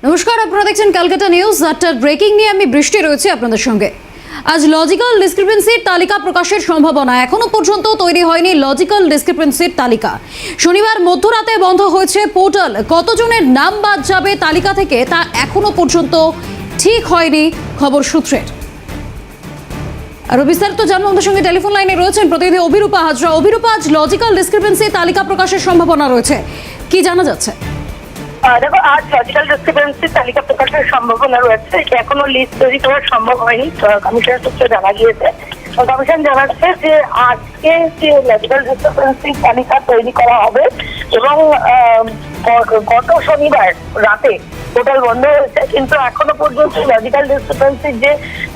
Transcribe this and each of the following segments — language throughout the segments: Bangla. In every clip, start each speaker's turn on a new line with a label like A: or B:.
A: নমস্কার, আপনারা দেখছেন ক্যালকাটা নিউজ। আটটার ব্রেকিং নিয়ে আমি বৃষ্টি রয়েছে আপনাদের সঙ্গে। আজ লজিক্যাল ডিসক্রিপেন্সির তালিকা প্রকাশের সম্ভাবনা। এখনো পর্যন্ত তৈরি হয়নি লজিক্যাল ডিসক্রিপেন্সির তালিকা। শনিবার মধ্যরাতে বন্ধ হয়েছে পোর্টাল। কতজনের নাম বাদ যাবে তালিকা থেকে তা এখনো পর্যন্ত ঠিক হয়নি খবর সূত্রের। আরো বিস্তারিত জানবো, আমাদের সঙ্গে টেলিফোন লাইনে রয়েছেন প্রতিনিধি অভিরূপা হাজরা। অভিরূপা, আজ লজিক্যাল ডিসক্রিপেন্সি তালিকা প্রকাশের সম্ভাবনা রয়েছে, কি জানা যাচ্ছে?
B: দেখো, আজ লজিক্যাল ডিসক্রিপেন্সি তালিকা প্রকাশের সম্ভাবনা রয়েছে। এখনো লিস্ট তৈরি করা সম্ভব হয়নি, কমিশনের সূত্রে জানা গিয়েছে। কমিশন জানাচ্ছে যে আজকে যে লজিক্যাল ডিসক্রিপেন্সি তালিকা তৈরি করা হবে এবং গত শনিবার রাতে পোর্টাল বন্ধ হয়েছে, কিন্তু এখনো পর্যন্ত লজিক্যাল ডিসক্রিপেন্সির যে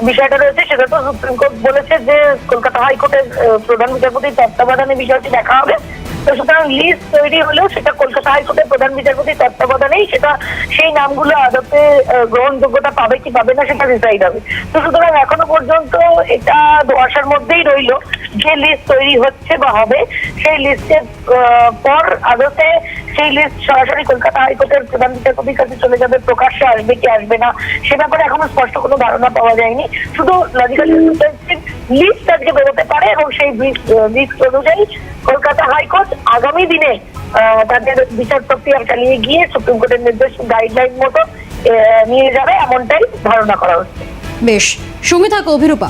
B: বিষয়টা রয়েছে সেটা তো সুপ্রিম কোর্ট বলেছে যে কলকাতা হাইকোর্টের প্রধান বিচারপতির তত্ত্বাবধানে বিষয়টি দেখা হবে। তো সুতরাং লিস্ট তৈরি হলেও সেটা কলকাতা হাইকোর্টের প্রধান বিচারপতির তত্ত্বাবধানেই সেটা সেই নামগুলো আদতে গ্রহণযোগ্যতা পাবে কি পাবে না সেটা ডিসাইড হবে। তো সুতরাং এখনো পর্যন্ত এটা ধোঁয়াশার মধ্যেই রইলো যে লিস্ট তৈরি হচ্ছে বা হবে। সেই লিস্টের পর আদতে সেই লিস্ট সরাসরি কলকাতা হাইকোর্টের প্রধান বিচারপতির কাছে চলে যাবে, প্রকাশ্যে আসবে কি আসবে না সে ব্যাপারে এখনো স্পষ্ট কোনো ধারণা পাওয়া যায়নি। শুধু লজিক্যাল লিস্ট আজকে বেরোতে পারে এবং সেই লিস্ট অনুযায়ী কলকাতা হাইকোর্ট আগামী দিনে তাদের বিচার প্রক্রিয়া চালিয়ে গিয়ে সুপ্রিম কোর্টের নির্দেশ গাইডলাইন মতো নিয়ে যাবে, এমনটাই ধারণা করা হচ্ছে।
A: বেশ, সঙ্গে থাকো অভিরূপা।